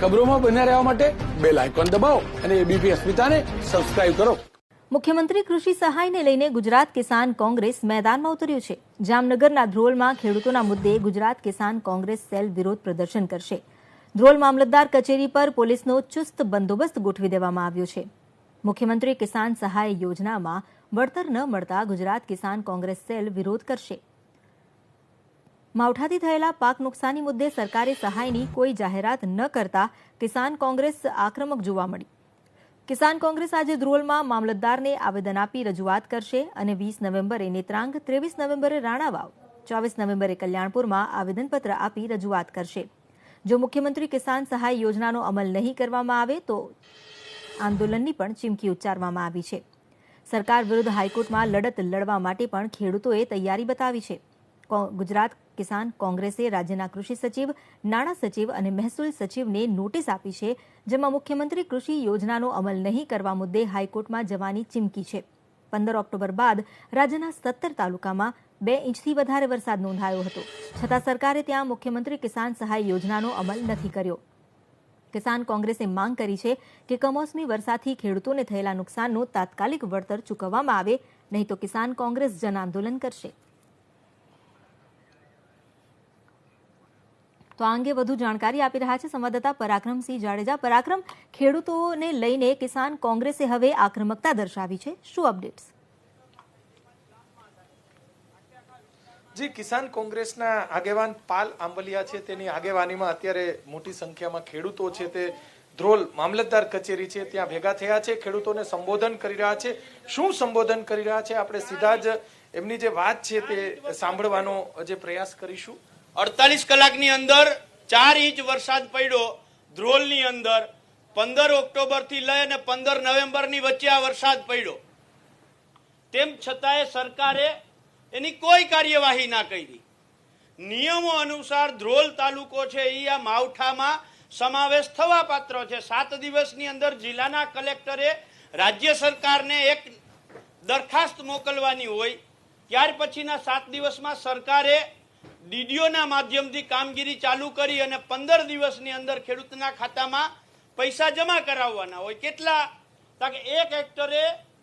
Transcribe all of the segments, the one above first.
ખબરોમાં બન્યા રહેવા માટે બેલ આઇકોન દબાવો અને એબીપી અસ્મિતાને સબસ્ક્રાઇબ કરો. મુખ્યમંત્રી કૃષિ સહાયને લઈને ગુજરાત કિસાન કોંગ્રેસ મેદાનમાં ઉતર્યું છે. જામનગરના ધ્રોલમાં ખેડૂતોના મુદ્દે ગુજરાત કિસાન કોંગ્રેસ સેલ વિરોધ પ્રદર્શન કરશે. ધ્રોલ મામલતદાર કચેરી પર પોલીસનો ચુસ્ત બંદોબસ્ત ગોઠવી દેવામાં આવ્યો છે. મુખ્યમંત્રી કિસાન સહાય યોજનામાં વળતર ન મળતા ગુજરાત કિસાન કોંગ્રેસ સેલ વિરોધ કરશે. માવઠાથી થયેલા પાક નુકસાની મુદ્દે સરકારે સહાયની કોઈ જાહેરાત ન કરતા કિસાન કોંગ્રેસ આક્રમક જોવા મળી. કિસાન કોંગ્રેસ આજે ધ્રોલમાં મામલતદારને આવેદન આપી રજૂઆત કરશે અને 20 નવેમ્બરે નેત્રાંગ, 23 નવેમ્બરે રાણાવાવ, 24 નવેમ્બરે કલ્યાણપુરમાં આવેદનપત્ર આપી રજૂઆત કરશે. જો મુખ્યમંત્રી કિસાન સહાય યોજનાનો અમલ નહીં કરવામાં આવે તો આંદોલનની પણ ચીમકી ઉચ્ચારવામાં આવી છે. સરકાર વિરુદ્ધ હાઈકોર્ટમાં લડત લડવા માટે પણ ખેડૂતોએ તૈયારી બતાવી છે. ગુજરાત કિસાન કોંગ્રેસે રાજ્યના કૃષિ સચિવ, નાણાં સચિવ અને મહેસૂલ સચિવને નોટિસ આપી છે, જેમાં મુખ્યમંત્રી કૃષિ યોજનાનો અમલ નહીં કરવા મુદ્દે હાઈકોર્ટમાં જવાની ચીમકી છે. 15 ઓક્ટોબર બાદ રાજ્યના 17 તાલુકામાં 2 ઇંચથી વધારે વરસાદ નોંધાયો હતો. છતાં સરકારે ત્યાં મુખ્યમંત્રી કિસાન સહાય યોજનાનો અમલ નથી કર્યો. કિસાન કોંગ્રેસે માંગ કરી છે કે કમોસમી વરસાદથી ખેડૂતોને થયેલા નુકસાનનું તાત્કાલિક વળતર ચૂકવવામાં આવે, નહીં તો કિસાન કોંગ્રેસ જન આંદોલન કરશે. તો આ અંગે વધુ જાણકારી આપી રહ્યા છે સંવાદદાતા પરાક્રમસિંહ જાડેજા. પરાક્રમ, ખેડૂતોને લઈને કિસાન કોંગ્રેસે હવે આક્રમકતા દર્શાવી છે, શું અપડેટ્સ? જી, કિસાન કોંગ્રેસના આગેવાન પાલ આંબલિયા છે, તેની આગેવાનીમાં અત્યારે મોટી સંખ્યામાં ખેડૂતો છે તે ધ્રોલ મામલતદાર કચેરી છે ત્યાં ભેગા થયા છે. ખેડૂતોને સંબોધન કરી રહ્યા છે. શું સંબોધન કરી રહ્યા છે, આપણે સીધા જ એમની જે વાત છે તે સાંભળવાનો જે પ્રયાસ કરીશું. 48 કલાકની અંદર 4 ઇંચ વરસાદ પડ્યો ધ્રોલની અંદર. 15 ઓક્ટોબર થી લઈ અને 15 નવેમ્બરની વચ્ચે આ વરસાદ પડ્યો. તેમ છતાંય સરકારે એની કોઈ કાર્યવાહી ના કરી. નિયમો અનુસાર ધ્રોલ તાલુકો છે એ આ માવઠામાં સમાવેશ થવા પાત્ર છે. 7 દિવસની અંદર જિલ્લાના કલેક્ટરે રાજ્ય સરકારને એક દરખાસ્ત મોકલવાની હોય. ત્યાર પછીના 7 દિવસમાં સરકારે ડીડીઓના માધ્યમથી કામગીરી ચાલુ કરી અને 15 દિવસની અંદર ખેડૂતના ખાતામાં પૈસા જમા કરાવવાના હોય. કેટલા? કારણ કે 1 હેક્ટરે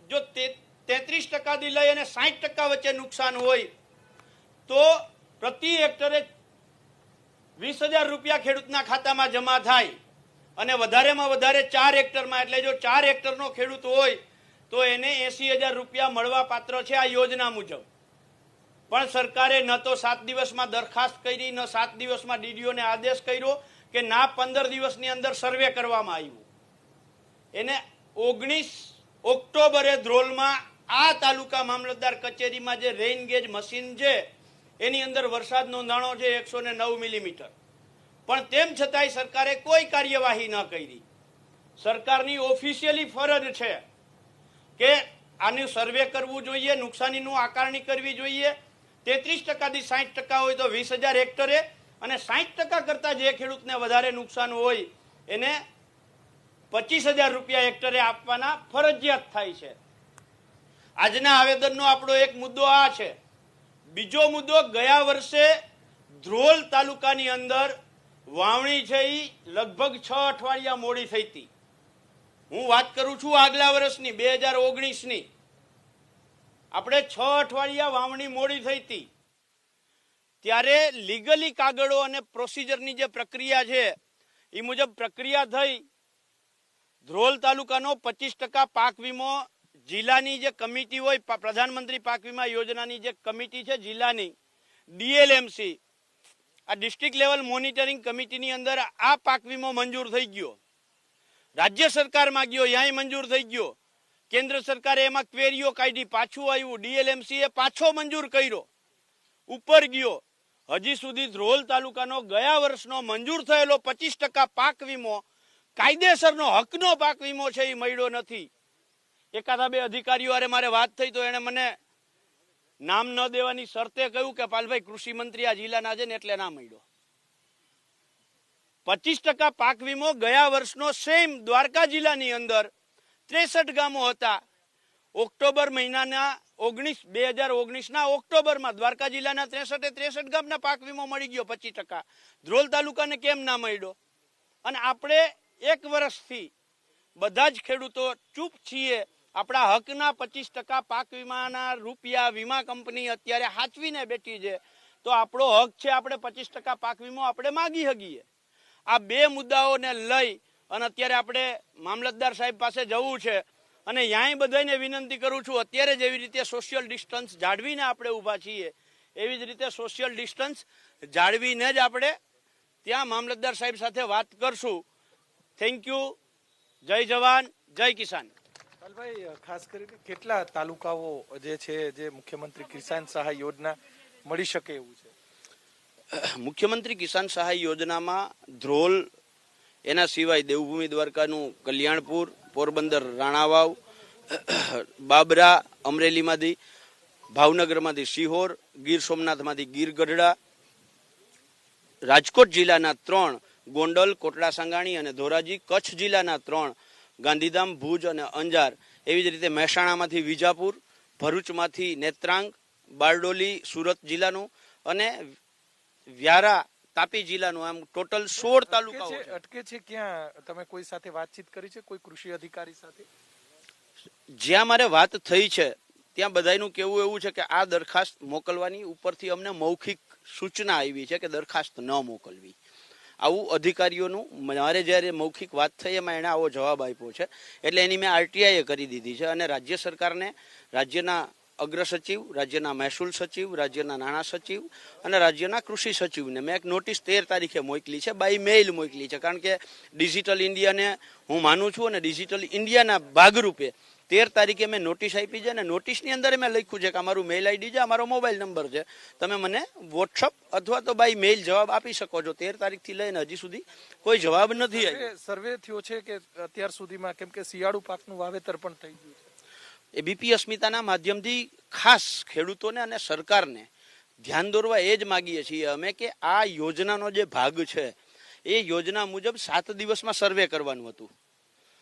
જો 33% થી લઈ અને 60% વચ્ચે નુકસાન હોય તો પ્રતિ હેક્ટરે 20,000 રૂપિયા ખેડૂતના ખાતામાં જમા થાય અને વધારેમાં વધારે 4 હેક્ટરમાં, એટલે જો 4 હેક્ટરનો ખેડૂત હોય તો એને 80,000 રૂપિયા મળવા પાત્ર છે આ યોજના મુજબ. પણ સરકારે ન તો 7 દિવસમાં દરખાસ્ત કરી, ન 7 દિવસમાં ડીડીઓને આદેશ કર્યો કે ના 15 દિવસની અંદર સર્વે કરવામાં આવ્યું. એને 19 ઓક્ટોબરે ધ્રોલમાં આ તાલુકા મામલતદાર કચેરીમાં જે રેઇન ગેજ મશીન છે એની અંદર વરસાદ નોંધાણો છે 109 મિલીમીટર. પણ તેમ છતાંય સરકારે કોઈ કાર્યવાહી ન કરી. સરકારની ઓફિશિયલી ફરજ છે કે આનું સર્વે કરવું જોઈએ, નુકસાનીનું આકારણી કરવી જોઈએ. 33% થી 60% હોય તો 20,000 હેક્ટરે અને 60% કરતાં જે ખેડૂતને વધારે નુકસાન હોય એને 25,000 રૂપિયા હેક્ટરે આપવાના ફરજિયાત થાય છે. આજના આવેદનનો આપણો એક મુદ્દો આ છે. બીજો મુદ્દો, ગયા વર્ષે ધ્રોલ તાલુકાની અંદર વાવણી છે એ લગભગ 6 અઠવાડિયા મોડી થઈ હતી. હું વાત કરું છું આગલા વર્ષની 2019ની. આપણે 6 અઠવાડિયા વાવણી મોડી થઈ હતી. ત્યારે લીગલી કાગળો અને પ્રોસિજરની જે પ્રક્રિયા છે એ મુજબ પ્રક્રિયા થઈ. ધ્રોલ તાલુકાનો 25% પાક વીમો જિલ્લાની જે કમિટી હોય, પ્રધાનમંત્રી પાક વીમા યોજનાની જે કમિટી છે જિલ્લાની, ડીએલએમસી, આ ડિસ્ટ્રિક્ટ લેવલ મોનિટરિંગ કમિટીની અંદર આ પાક વીમો મંજૂર થઈ ગયો. રાજ્ય સરકારમાં ગયો, ત્યાંય મંજૂર થઈ ગયો. કેન્દ્ર સરકારે એમાં ક્વેરીઓ કાઢી, પાછું આવ્યું. ડીએલએમસી એ પાછો મંજૂર કર્યો, ઉપર ગયો. હજી સુધી ધ્રોલ તાલુકાનો ગયા વર્ષનો મંજૂર થયેલો 25% પાક વીમો, કાયદેસરનો હકનો પાક વીમો છે એ મળ્યો નથી. એકાદા 2 અધિકારીઓ અરે મારે વાત થઈ તો એને મને નામ ન દેવાની શરતે કહ્યું કે પાલભાઈ કૃષિ મંત્રી આ જિલ્લાના છે ને એટલે ના મળ્યો. 25% પાક વીમો ગયા વર્ષનો સેમ દ્વારકા જિલ્લાની અંદર 63 ગામો હતા. ઓક્ટોબર મહિનાના 2019ના ઓક્ટોબરમાં દ્વારકા જિલ્લાના 63 ગામના પાક વીમો મળી ગયો 25%. ધ્રોલ તાલુકાને કેમ ના મળ્યો? અને આપણે 1 વર્ષથી બધા જ ખેડૂતો ચૂપ છીએ. આપણા હકના 25% પાક વીમાના રૂપિયા વીમા કંપની અત્યારે હાચવીને બેઠી છે, તો આપણો હક છે, આપણે 25% પાક વીમો આપણે માગી શકીએ. આ બે મુદ્દાઓને લઈ અને અત્યારે આપણે મામલતદાર સાહેબ પાસે જવું છે અને યાય બધાને વિનંતી કરું છું, અત્યારે જેવી રીતે સોશિયલ ડિસ્ટન્સ જાળવીને આપણે ઊભા છીએ એવી જ રીતે સોશિયલ ડિસ્ટન્સ જાળવીને જ આપણે ત્યાં મામલતદાર સાહેબ સાથે વાત કરશું. Thank you. જય જવાન, જય કિસાન. ભાઈ, ખાસ કરીને કેટલા તાલુકાઓ જે છે જે મુખ્યમંત્રી કિસાન સહાય યોજના મળી શકે એવું છે? મુખ્યમંત્રી કિસાન સહાય યોજનામાં ધ્રોલ, એના સિવાય દેવભૂમિ દ્વારકાનું કલ્યાણપુર, પોરબંદર રાણાવાવ, બાબરા અમરેલીમાંથી, ભાવનગરમાંથી સિહોર, ગીર સોમનાથમાંથી ગીર ગઢડા, રાજકોટ જિલ્લાના 3 ગોંડલ, કોટડા સાંગાણી અને ધોરાજી, કચ્છ જિલ્લાના 3 ગાંધીધામ, ભુજ અને અંજાર, એવી જ રીતે મહેસાણામાંથી વિજાપુર, ભરૂચમાંથી નેત્રાંગ, બારડોલી સુરત જિલ્લાનું અને વ્યારા તાપી જિલ્લાનું, આમ ટોટલ 16 તાલુકાઓ છે. અટકે છે ક્યાં? તમે કોઈ સાથે વાતચીત કરી છે, કોઈ કૃષિ અધિકારી સાથે? જ્યાં મારે વાત થઈ છે ત્યાં બધાનું કેવું એવું છે કે આ દરખાસ્ત મોકલવાની ઉપરથી અમને મૌખિક સૂચના આવી છે કે દરખાસ્ત ન મોકલવી. આવું અધિકારીઓનું મારે જ્યારે મૌખિક વાત થઈ એમાં એણે આવો જવાબ આપ્યો છે, એટલે એની મેં આરટીઆઈ કરી દીધી છે અને રાજ્ય સરકારને, રાજ્યના અગ્ર સચિવ, રાજ્યના મહેસૂલ સચિવ, રાજ્યના નાણાં સચિવ અને રાજ્યના કૃષિ સચિવને મેં એક નોટિસ 13 તારીખે મોકલી છે, બાય મેઇલ મોકલી છે. કારણ કે ડિજિટલ ઇન્ડિયાને હું માનું છું અને ડિજિટલ ઇન્ડિયાના ભાગરૂપે 13 તારીખે મેં નોટિસ આપી છે અને નોટિસની અંદર મેં લખ્યું છે કે અમારું મેઇલ આઈડી છે, અમારો મોબાઈલ નંબર છે, તમે મને વોટ્સઅપ અથવા તો બાય મેઇલ જવાબ આપી શકો છો. 13 તારીખથી લઈને હજી સુધી કોઈ જવાબ નથી આવ્યો. સર્વે થયો છે કે અત્યાર સુધીમાં, કેમ કે શિયાળુ પાકનું વાવેતર પણ થઈ ગયું છે, એબીપી અસ્મિતાના માધ્યમથી ખાસ ખેડૂતોને અને સરકારને ધ્યાન દોરવા એ જ માગીએ છીએ અમે કે આ યોજનાનો જે ભાગ છે એ યોજના મુજબ 7 દિવસમાં સર્વે કરવાનું હતું.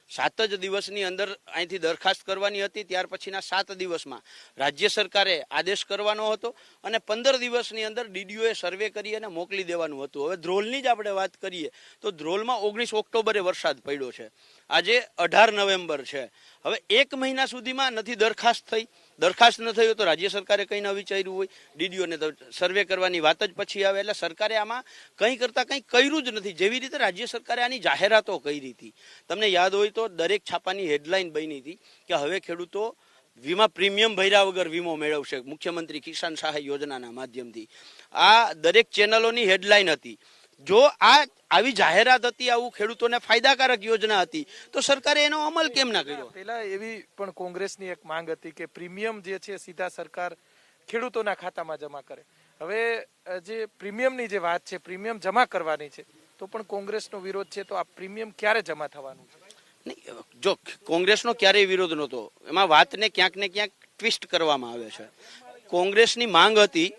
7 જ દિવસની અંદર અહીંથી દરખાસ્ત કરવાની હતી. ત્યાર પછીના 7 દિવસમાં રાજ્ય સરકારે આદેશ કરવાનો હતો અને 15 દિવસની અંદર ડીડીઓએ સર્વે કરી અને મોકલી દેવાનું હતું. હવે ધ્રોલની જ આપણે વાત કરીએ તો ધ્રોલમાં 19 ઓક્ટોબરે વરસાદ પડ્યો છે, આજે 18 નવેમ્બર છે. હવે 1 મહિના સુધીમાં નથી દરખાસ્ત થઈ. દરખાસ્ત ન થઈ હોય તો રાજ્ય સરકારે કંઈ ન વિચાર્યું હોય, ડીડીઓને તો સર્વે કરવાની વાત જ પછી આવે. એટલે સરકારે આમાં કંઈ કરતાં કંઈ કર્યું જ નથી. જેવી રીતે રાજ્ય સરકારે આની જાહેરાતો કરી હતી, તમને યાદ હોય તો દરેક છાપાની હેડલાઇન બની હતી કે હવે ખેડૂતો વીમા પ્રીમિયમ ભર્યા વગર વીમો મેળવશે મુખ્યમંત્રી કિસાન સહાય યોજનાના માધ્યમથી. આ દરેક ચેનલોની હેડલાઇન હતી. જો આ આવી જાહેરાત હતી, આવું ખેડૂતોને ફાયદાકારક યોજના હતી, તો સરકારે એનો અમલ કેમ ના કર્યો? પેલા એવી પણ કોંગ્રેસની એક માંગ હતી કે પ્રીમિયમ જે છે સીધા સરકાર ખેડૂતોના ખાતામાં જમા કરે. હવે જે પ્રીમિયમની જે વાત છે, પ્રીમિયમ જમા કરવાની છે, તો પણ કોંગ્રેસનો વિરોધ છે. તો આ પ્રીમિયમ ક્યારે જમા થવાનું છે? નહીં, જો કોંગ્રેસનો ક્યારેય વિરોધ નહોતો, એમાં વાતને ક્યાંક ને ક્યાંક ટ્વિસ્ટ કરવામાં આવે છે. કોંગ્રેસની માંગ હતી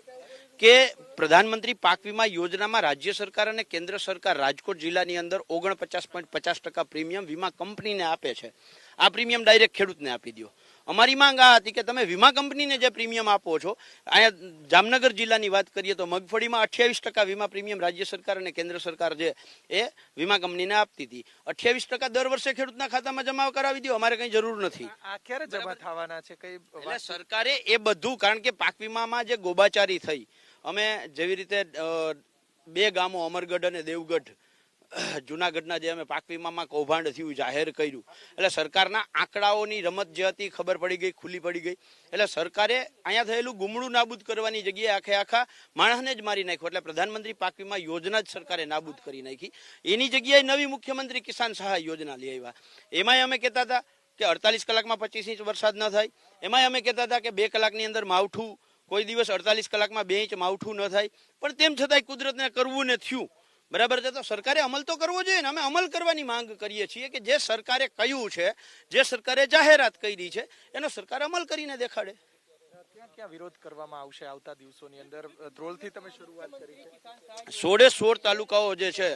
કે પ્રધાનમંત્રી પાક વીમા યોજનામાં રાજ્ય સરકાર અને કેન્દ્ર સરકાર રાજકોટ જિલ્લાની અંદર 49.50% પ્રીમિયમ વીમા કંપનીને આપે છે. આ પ્રીમિયમ ડાયરેક્ટ ખેડૂતને આપી દો. અમારી માંગ આ હતી કે તમે વીમા કંપનીને જે પ્રીમિયમ આપો છો, અહીંયા જામનગર જિલ્લાની વાત કરીએ તો મગફળીમાં 28% વીમા પ્રીમિયમ રાજ્ય સરકાર અને કેન્દ્ર સરકાર જે એ વીમા કંપનીને આપતી હતી. 28% દર વર્ષે ખેડૂતના ખાતામાં જમા કરાવી દો, અમારે કઈ જરૂર નથી. આ ક્યારે જમા થવાના છે? કઈ એટલે સરકારે એ બધું, કારણ કે પાક વીમામાં જે ગોબાચારી થઈ, અમે જેવી રીતે 2 ગામો અમરગઢ અને દેવગઢ જુનાગઢના જે અમે પાક વીમામાં કૌભાંડ થયું જાહેર કર્યું, એટલે સરકારના આંકડાઓની રમત જે હતી ખબર પડી ગઈ, ખુલ્લી પડી ગઈ. એટલે સરકારે અહીંયા થયેલું ગુમડું નાબૂદ કરવાની જગ્યાએ આખા માણસને જ મારી નાખ્યો. એટલે પ્રધાનમંત્રી પાક વીમા યોજના જ સરકારે નાબૂદ કરી નાખી. એની જગ્યાએ નવી મુખ્યમંત્રી કિસાન સહાય યોજના લઈ આવ્યા. એમાંય અમે કહેતા હતા કે 48 કલાકમાં 25 ઇંચ વરસાદ ન થાય. એમાંય અમે કહેતા હતા કે 2 કલાકની અંદર માવઠું, કોઈ દિવસ 48 કલાકમાં 2 ઇંચ માવઠું ન થાય. પણ તેમ છતાંય કુદરતને કરવું ને થયું. બરાબર છે, તો સરકારે અમલ તો કરવો જોઈએ ને. અમે અમલ કરવાની માંગ કરીએ છીએ કે જે સરકારે કહ્યું છે, જે સરકારે જાહેરાત કરી છે, એનો સરકાર અમલ કરીને દેખાડે. ક્યાં ક્યાં વિરોધ કરવામાં આવશે આવતા દિવસોની અંદર? ધ્રોલથી તમે શરૂઆત કરી છે. 16 તાલુકાઓ જે છે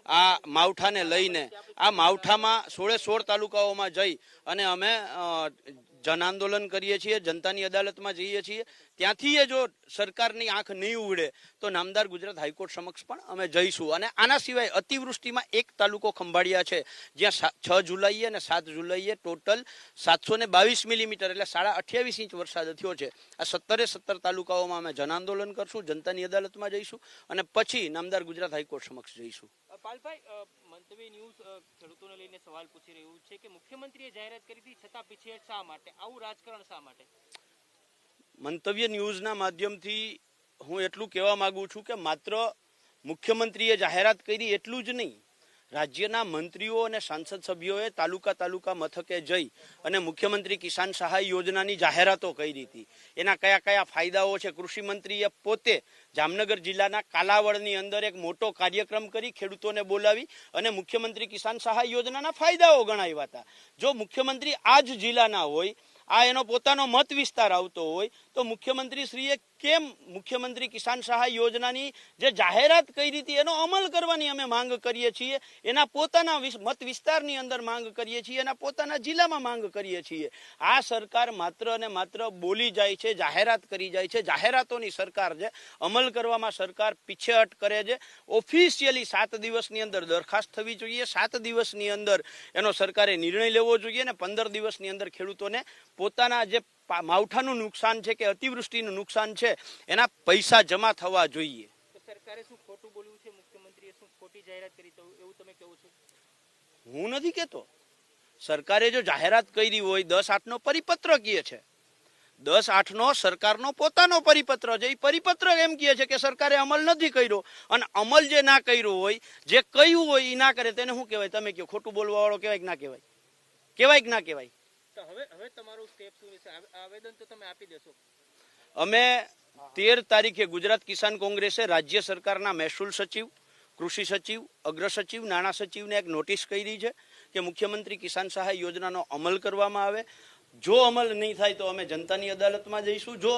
આ માવઠાને લઈને, આ માવઠામાં 16 તાલુકાઓમાં જઈ અને અમે જન આંદોલન કરીએ છીએ, જનતાની અદાલતમાં જઈએ છીએ, ત્યાંથી એ જો સરકારની આંખ નહીં ઉડે તો નામદાર ગુજરાત હાઈકોર્ટ સમક્ષ પણ અમે જઈશું. અને આના સિવાય અતિવૃષ્ટિમાં એક તાલુકો ખંભાળિયા છે જ્યાં 6 જુલાઈએ અને 7 જુલાઈએ ટોટલ 722 મિલીમીટર એટલે 28.5 ઇંચ વરસાદ થયો છે. આ 17 તાલુકાઓમાં અમે જન આંદોલન કરશું, જનતાની અદાલતમાં જઈશું અને પછી નામદાર ગુજરાત હાઈકોર્ટ સમક્ષ જઈશું. પાલભાઈ, મંતવ્ય ન્યૂઝ ખેડૂતોને લઈને સવાલ પૂછી રહ્યું છે કે મુખ્યમંત્રીએ જાહેરાત કરી હતી છતાં પીછેહટ શા માટે? આવું રાજકારણ શા માટે? મંતવ્ય ન્યૂઝના માધ્યમથી હું એટલું કહેવા માંગુ છું કે માત્ર મુખ્યમંત્રીએ જાહેરાત કરી એટલું જ નહીં, રાજ્યના મંત્રીઓ અને સાંસદ સભ્યોએ તાલુકા મથકે જઈ અને મુખ્યમંત્રી કિસાન સહાય યોજનાની જાહેરાતો કરી હતી. એના કયા કયા ફાયદાઓ છે, કૃષિ મંત્રીએ પોતે જામનગર જિલ્લાના કાલાવડની અંદર એક મોટો કાર્યક્રમ કરી ખેડૂતોને બોલાવી અને મુખ્યમંત્રી કિસાન સહાય યોજનાના ફાયદાઓ ગણાવ્યા હતા. જો મુખ્યમંત્રી આ જ જિલ્લાના હોય, આ એનો પોતાનો મત વિસ્તાર આવતો હોય તો મુખ્યમંત્રી શ્રીએ કેમ મુખ્યમંત્રી કિસાન સહાય યોજનાની જે જાહેરાત કરી હતી એનો અમલ કરવાની અમે માંગ કરીએ છીએ. એના પોતાના મત વિસ્તારની અંદર માંગ કરીએ છીએ, એના પોતાના જિલ્લામાં માંગ કરીએ છીએ. આ સરકાર માત્ર અને માત્ર બોલી જાય છે, જાહેરાત કરી જાય છે. જાહેરાતોની સરકાર છે, અમલ કરવામાં સરકાર પીછેહટ કરે છે. ઓફિશિયલી 7 દિવસની અંદર દરખાસ્ત થવી જોઈએ, 7 દિવસની અંદર એનો સરકારે નિર્ણય લેવો જોઈએ અને 15 દિવસની અંદર ખેડૂતોને પોતાના જે માવઠાનું નુકસાન છે કે અતિવૃષ્ટિનું નુકસાન છે એના પૈસા જમા થવા જોઈએ. તો સરકારે શું ખોટું બોલ્યું છે? મુખ્યમંત્રીએ શું ખોટી જાહેરાત કરી એવું તમે કહો છો? હું નથી કહેતો. સરકારે જો જાહેરાત કરી હોય, 10/8 નો પરિપત્ર કહે છે, 10/8 નો સરકારનો પોતાનો પરિપત્ર છે. એ પરિપત્ર એમ કહે છે કે સરકારે અમલ નથી કર્યો અને અમલ જે ના કર્યો હોય, જે કહ્યું હોય એ ના કરે તેને શું કહેવાય? તમે કહો, ખોટું બોલવા વાળો કહેવાય કે ના કહેવાય? કહેવાય કે ના કહેવાય? તો હવે તમારું સ્ટેપ શું છે? આવેદન તો તમે આપી દેશો? અમે 13 તારીખે ગુજરાત કિસાન કોંગ્રેસે રાજ્ય સરકારના મહેસૂલ સચિવ, કૃષિ સચિવ, અગ્ર સચિવ, નાણાં સચિવને એક નોટિસ કરી છે કે મુખ્યમંત્રી કિસાન સહાય યોજનાનો અમલ કરવામાં આવે. જો અમલ નહીં થાય તો અમે જનતાની અદાલતમાં જઈશું. જો